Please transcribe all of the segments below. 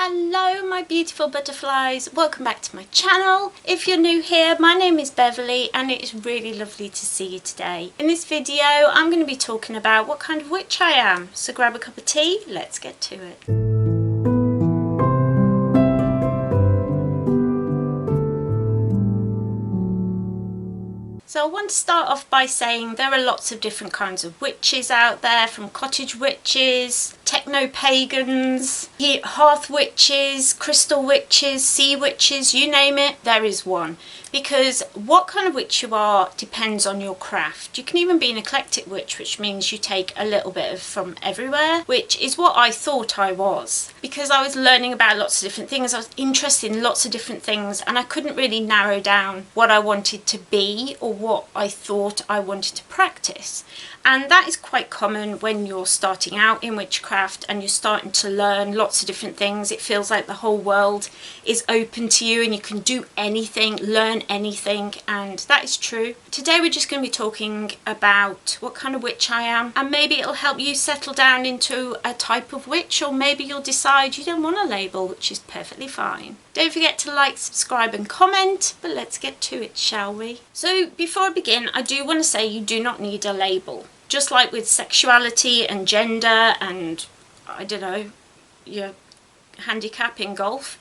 Hello my beautiful butterflies, welcome back to my channel. If you're new here, my name is Beverly and it is really lovely to see you today. In this video I'm going to be talking about what kind of witch I am, so grab a cup of tea, let's get to it. So I want to start off by saying there are lots of different kinds of witches out there, from cottage witches, techno-pagans, hearth witches, crystal witches, sea witches, you name it, there is one. Because what kind of witch you are depends on your craft. You can even be an eclectic witch, which means you take a little bit from everywhere, which is what I thought I was. Because I was learning about lots of different things, I was interested in lots of different things, and I couldn't really narrow down what I wanted to be or what I thought I wanted to practice. And that is quite common when you're starting out in witchcraft and you're starting to learn lots of different things. It feels like the whole world is open to you and you can do anything, learn anything, and that is true. Today we're just going to be talking about what kind of witch I am, and maybe it'll help you settle down into a type of witch, or maybe you'll decide you don't want a label, which is perfectly fine. Don't forget to like, subscribe and comment, but let's get to it, shall we? So before I begin, I do want to say you do not need a label. Just like with sexuality and gender and, I don't know, your handicap in golf,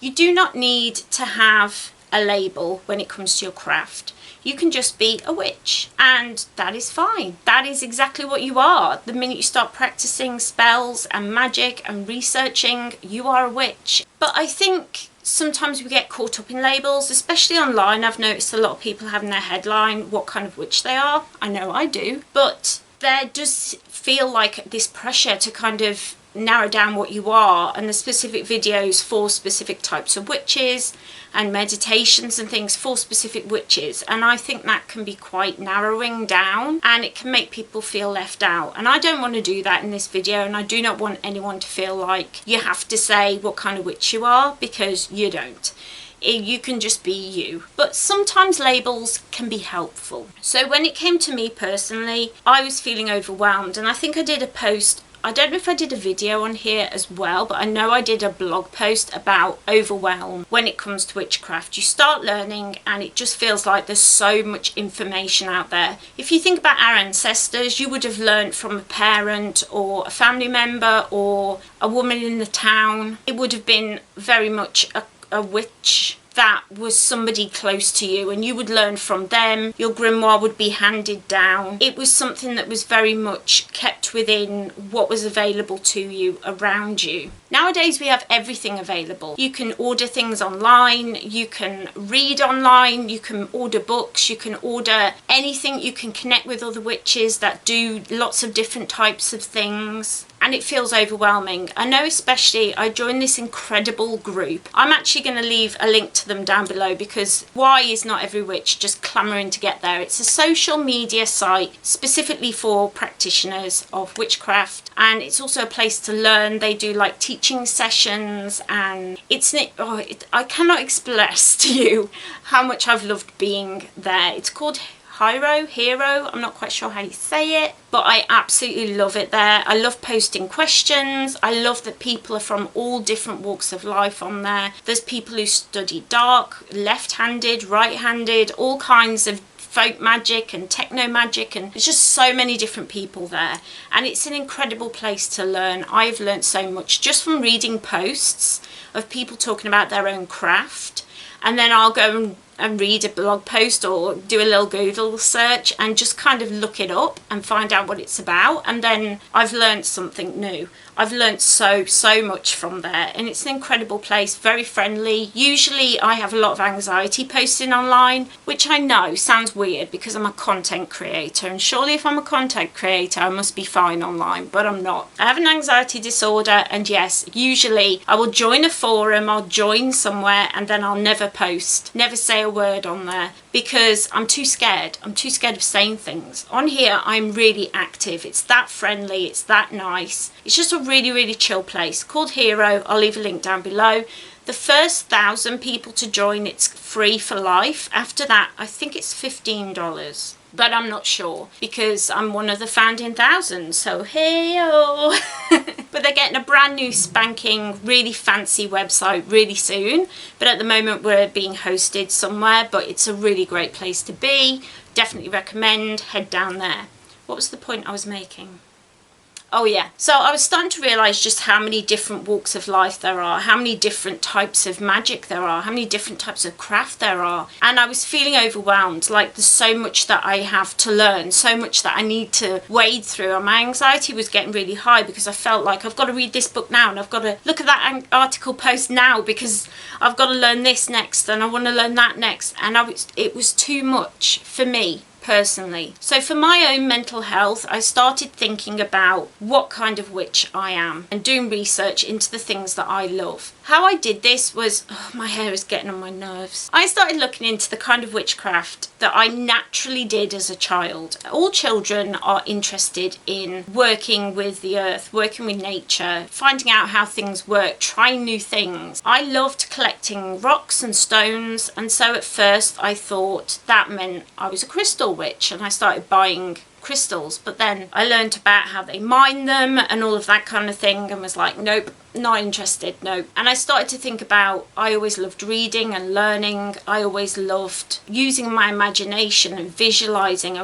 you do not need to have a label when it comes to your craft. You can just be a witch, and that is fine. That is exactly what you are. The minute you start practicing spells and magic and researching, you are a witch. But I think sometimes we get caught up in labels, especially online. I've noticed a lot of people having their headline what kind of witch they are. I know I do. But there does feel like this pressure to kind of narrow down what you are, and the specific videos for specific types of witches and meditations and things for specific witches, and I think that can be quite narrowing down and it can make people feel left out, and I don't want to do that in this video, and I do not want anyone to feel like you have to say what kind of witch you are, because you don't. You can just be you. But sometimes labels can be helpful. So when it came to me personally, I was feeling overwhelmed, and I think I did a post, I don't know if I did a video on here as well, but I know I did a blog post about overwhelm when it comes to witchcraft. You start learning and it just feels like there's so much information out there. If you think about our ancestors, you would have learned from a parent or a family member or a woman in the town. It would have been very much a witch that was somebody close to you, and you would learn from them. Your grimoire would be handed down. It was something that was very much kept within what was available to you around you. Nowadays we have everything available. You can order things online, you can read online, you can order books, you can order anything, you can connect with other witches that do lots of different types of things. And it feels overwhelming. I know, especially I joined this incredible group. I'm actually going to leave a link to them down below, because why is not every witch just clamouring to get there? It's a social media site specifically for practitioners of witchcraft, and it's also a place to learn. They do like teaching sessions, and I cannot express to you how much I've loved being there. It's called Hero, I'm not quite sure how you say it, but I absolutely love it there. I love posting questions. I love that people are from all different walks of life on there. There's people who study dark, left-handed, right-handed, all kinds of folk magic and techno magic, and there's just so many different people there, and it's an incredible place to learn. I've learned so much just from reading posts of people talking about their own craft, and then I'll go and read a blog post or do a little Google search and just kind of look it up and find out what it's about, and then I've learned something new. I've learned so much from there, and it's an incredible place, very friendly. Usually I have a lot of anxiety posting online, which I know sounds weird because I'm a content creator, and surely if I'm a content creator I must be fine online, but I'm not. I have an anxiety disorder, and yes, usually I will join a forum, I'll join somewhere, and then I'll never post, never say a word on there, because I'm too scared. I'm too scared of saying things. On here I'm really active. It's that friendly, it's that nice. It's just a really chill place called Hero. I'll leave a link down below. The first 1,000 people to join, it's free for life. After that I think it's $15. but I'm not sure because I'm one of the founding thousands, so hey-o. But they're getting a brand new spanking really fancy website really soon, but at the moment we're being hosted somewhere, but it's a really great place to be. Definitely recommend, head down there. What was the point I was making? Oh yeah, so I was starting to realise just how many different walks of life there are, how many different types of magic there are, how many different types of craft there are. And I was feeling overwhelmed, like there's so much that I have to learn, so much that I need to wade through. And my anxiety was getting really high because I felt like I've got to read this book now and I've got to look at that article post now because I've got to learn this next and I want to learn that next. And it was too much for me personally. So for my own mental health, I started thinking about what kind of witch I am and doing research into the things that I love. How I did this was, my hair is getting on my nerves. I started looking into the kind of witchcraft that I naturally did as a child. All children are interested in working with the earth, working with nature, finding out how things work, trying new things. I loved collecting rocks and stones, and so at first I thought that meant I was a crystal witch, and I started buying crystals, but then I learned about how they mine them and all of that kind of thing and was like, nope, not interested, no. And I started to think about, I always loved reading and learning. I always loved using my imagination and visualizing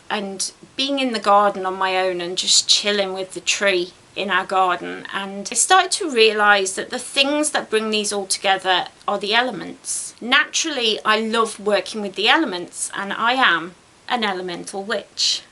and being in the garden on my own and just chilling with the tree in our garden. And I started to realize that the things that bring these all together are the elements. Naturally, I love working with the elements, and I am an elemental witch.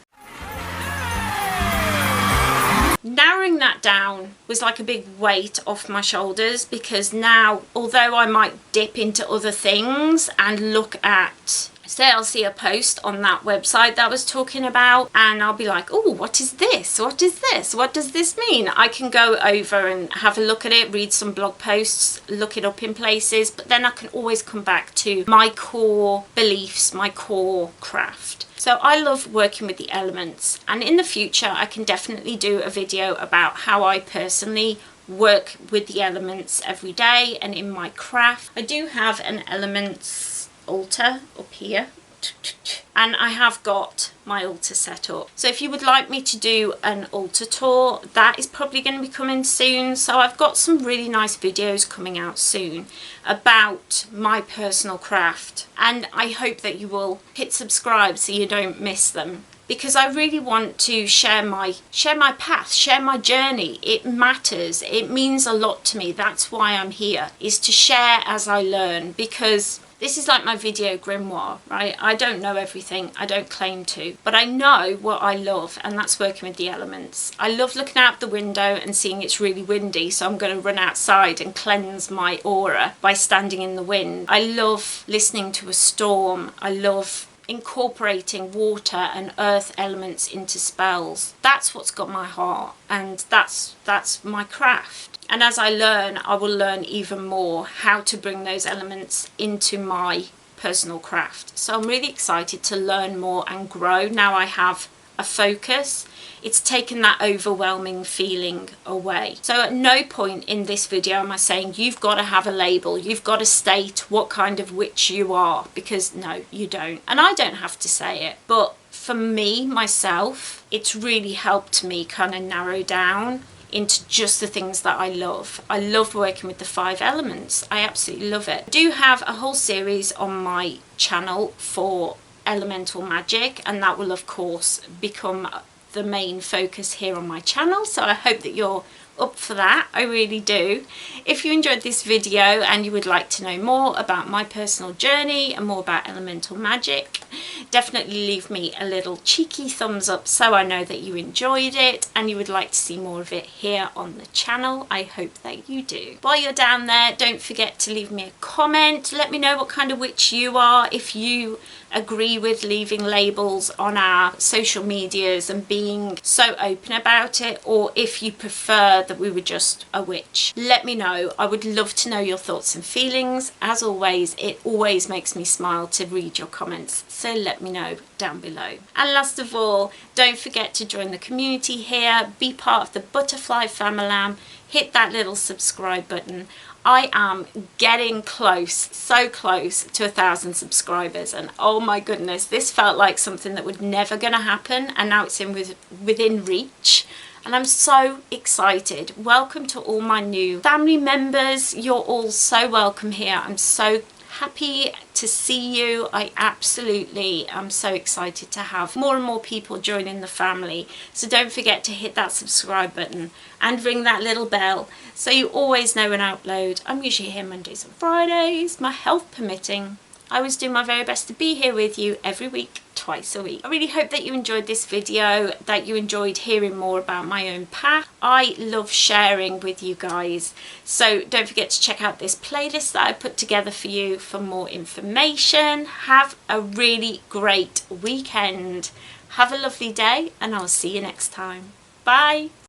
Narrowing that down was like a big weight off my shoulders, because now, although I might dip into other things and look at, say I'll see a post on that website that I was talking about and I'll be like, oh, what is this? What is this? What does this mean? I can go over and have a look at it, read some blog posts, look it up in places, but then I can always come back to my core beliefs, my core craft. So I love working with the elements, and in the future I can definitely do a video about how I personally work with the elements every day and in my craft. I do have an elements altar up here, and I have got my altar set up. So if you would like me to do an altar tour, that is probably going to be coming soon. So I've got some really nice videos coming out soon about my personal craft, and I hope that you will hit subscribe so you don't miss them, because I really want to share my path, share my journey. It matters. It means a lot to me. That's why I'm here, is to share as I learn, because this is like my video grimoire, right? I don't know everything, I don't claim to, but I know what I love, and that's working with the elements. I love looking out the window and seeing it's really windy, so I'm going to run outside and cleanse my aura by standing in the wind. I love listening to a storm. I love incorporating water and earth elements into spells. That's what's got my heart, and that's my craft. And as I learn, I will learn even more how to bring those elements into my personal craft. So I'm really excited to learn more and grow. Now I have a focus. It's taken that overwhelming feeling away. So at no point in this video am I saying you've got to have a label, you've got to state what kind of witch you are, because no, you don't. And I don't have to say it, but for me, myself, it's really helped me kind of narrow down into just the things that I love. I love working with the 5 elements. I absolutely love it. I do have a whole series on my channel for elemental magic, and that will of course become the main focus here on my channel, so I hope that you're up for that. I really do. If you enjoyed this video and you would like to know more about my personal journey and more about elemental magic, definitely leave me a little cheeky thumbs up so I know that you enjoyed it and you would like to see more of it here on the channel. I hope that you do. While you're down there, don't forget to leave me a comment. Let me know what kind of witch you are, if you agree with leaving labels on our social medias and being so open about it, or if you prefer that we were just a witch. Let me know. I would love to know your thoughts and feelings. As always, it always makes me smile to read your comments, so let me know down below. And last of all, don't forget to join the community here, be part of the Butterfly Family. hit that little subscribe button. I am getting close, so close to 1,000 subscribers, and oh my goodness, this felt like something that would never gonna happen, and now it's within reach. And I'm so excited. Welcome to all my new family members. You're all so welcome here. I'm so happy to see you. I absolutely am so excited to have more and more people joining the family. So don't forget to hit that subscribe button and ring that little bell so you always know when I upload. I'm usually here Mondays and Fridays, my health permitting. I always do my very best to be here with you every week, twice a week. I really hope that you enjoyed this video, that you enjoyed hearing more about my own path. I love sharing with you guys. So don't forget to check out this playlist that I put together for you for more information. Have a really great weekend. Have a lovely day, and I'll see you next time. Bye.